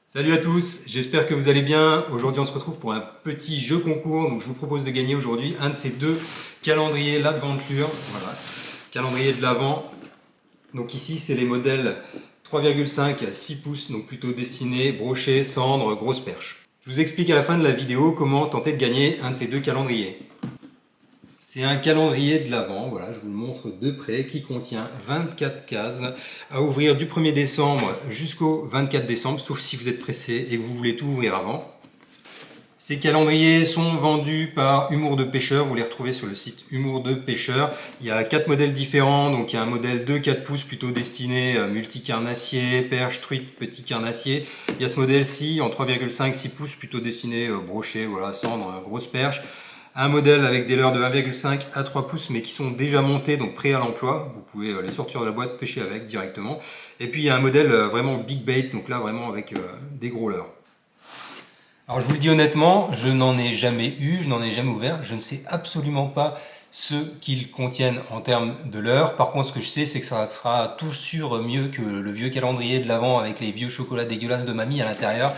Salut à tous, j'espère que vous allez bien. Aujourd'hui on se retrouve pour un petit jeu concours. Donc je vous propose de gagner aujourd'hui un de ces deux calendriers L'Adventure. Voilà, calendrier de l'Avent. Donc ici c'est les modèles 3,5 à 6 pouces, donc plutôt destinés, brochets, cendres, grosses perches. Je vous explique à la fin de la vidéo comment tenter de gagner un de ces deux calendriers. C'est un calendrier de l'Avent, voilà, je vous le montre de près, qui contient 24 cases à ouvrir du 1er décembre jusqu'au 24 décembre, sauf si vous êtes pressé et que vous voulez tout ouvrir avant. Ces calendriers sont vendus par Humour de Pêcheur, vous les retrouvez sur le site Humour de Pêcheur. Il y a 4 modèles différents, donc il y a un modèle de 4 pouces plutôt destiné multicarnassier, perche, truite, petit carnassier. Il y a ce modèle-ci en 3,5-6 pouces plutôt destiné brochet, voilà, cendre, grosse perche. Un modèle avec des leurres de 1,5 à 3 pouces mais qui sont déjà montés, donc prêts à l'emploi. Vous pouvez les sortir de la boîte, pêcher avec directement. Et puis il y a un modèle vraiment big bait, donc là vraiment avec des gros leurres. Alors je vous le dis honnêtement, je n'en ai jamais eu, je n'en ai jamais ouvert. Je ne sais absolument pas ce qu'ils contiennent en termes de leurres. Par contre ce que je sais c'est que ça sera tout sûr mieux que le vieux calendrier de l'Avent avec les vieux chocolats dégueulasses de mamie à l'intérieur.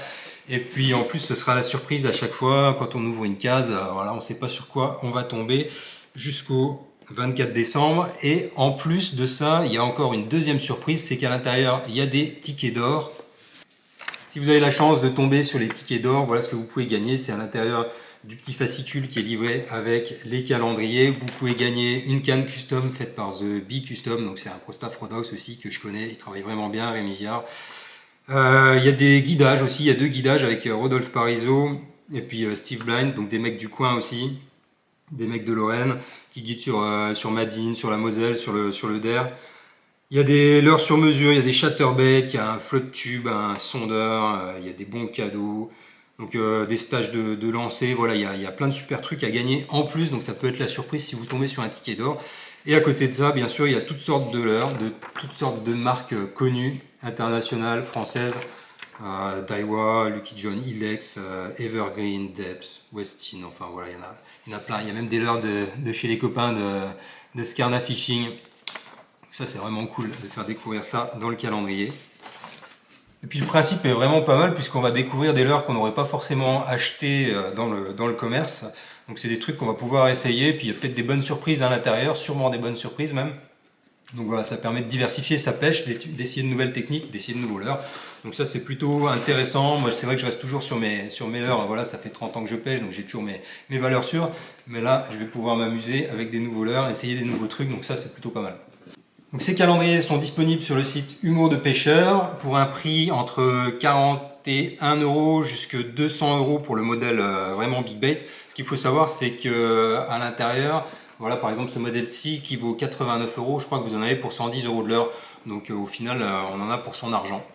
Et puis en plus ce sera la surprise à chaque fois quand on ouvre une case, voilà, on ne sait pas sur quoi on va tomber jusqu'au 24 décembre. Et en plus de ça, il y a encore une deuxième surprise, c'est qu'à l'intérieur il y a des tickets d'or. Si vous avez la chance de tomber sur les tickets d'or, voilà ce que vous pouvez gagner, c'est à l'intérieur du petit fascicule qui est livré avec les calendriers. Vous pouvez gagner une canne custom faite par The Bee Custom, donc c'est un pro staff Rodox aussi que je connais, il travaille vraiment bien, Rémi Viard. Il y a des guidages aussi, il y a 2 guidages avec Rodolphe Parizeau et puis Steve Blind, donc des mecs du coin aussi, des mecs de Lorraine qui guident sur Madine, sur la Moselle, sur le Der. Il y a des leurres sur mesure, il y a des chatterbaits, il y a un flotte tube, un sondeur, il y a des bons cadeaux, donc des stages de lancer, voilà, il y a plein de super trucs à gagner en plus, donc ça peut être la surprise si vous tombez sur un ticket d'or. Et à côté de ça, bien sûr, il y a toutes sortes de leurres, de toutes sortes de marques connues, internationales, françaises, Daiwa, Lucky John, Ilex, Evergreen, Depth, Westin, enfin voilà, il y en a plein. Il y a même des leurres de chez les copains de Scarna Fishing. Ça c'est vraiment cool de faire découvrir ça dans le calendrier. Et puis le principe est vraiment pas mal puisqu'on va découvrir des leurres qu'on n'aurait pas forcément achetées dans le commerce. Donc c'est des trucs qu'on va pouvoir essayer, puis il y a peut-être des bonnes surprises à l'intérieur, sûrement des bonnes surprises même. Donc voilà, ça permet de diversifier sa pêche, d'essayer de nouvelles techniques, d'essayer de nouveaux leurres. Donc ça c'est plutôt intéressant. Moi c'est vrai que je reste toujours sur mes leurres, voilà, ça fait 30 ans que je pêche, donc j'ai toujours mes valeurs sûres. Mais là je vais pouvoir m'amuser avec des nouveaux leurres, essayer des nouveaux trucs, donc ça c'est plutôt pas mal. Donc ces calendriers sont disponibles sur le site Humour de Pêcheur pour un prix entre 41 € jusqu'à 200 € pour le modèle vraiment big bait. Ce qu'il faut savoir c'est que à l'intérieur, voilà, par exemple ce modèle-ci qui vaut 89 €, je crois que vous en avez pour 110 € de l'heure. Donc au final on en a pour son argent.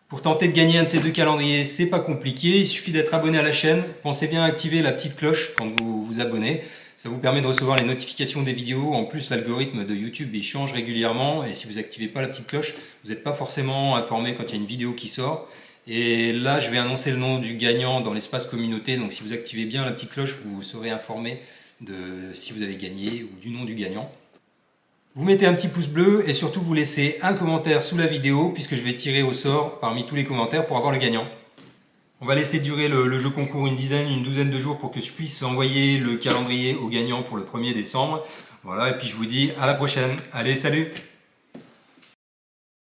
Pour tenter de gagner un de ces deux calendriers, c'est pas compliqué, il suffit d'être abonné à la chaîne. Pensez bien à activer la petite cloche quand vous vous abonnez. Ça vous permet de recevoir les notifications des vidéos. En plus, l'algorithme de YouTube il change régulièrement et si vous n'activez pas la petite cloche, vous n'êtes pas forcément informé quand il y a une vidéo qui sort. Et là, je vais annoncer le nom du gagnant dans l'espace communauté. Donc si vous activez bien la petite cloche, vous serez informé de si vous avez gagné ou du nom du gagnant. Vous mettez un petit pouce bleu et surtout vous laissez un commentaire sous la vidéo puisque je vais tirer au sort parmi tous les commentaires pour avoir le gagnant. On va laisser durer le jeu concours une douzaine de jours pour que je puisse envoyer le calendrier au gagnant pour le 1er décembre. Voilà, et puis je vous dis à la prochaine. Allez, salut!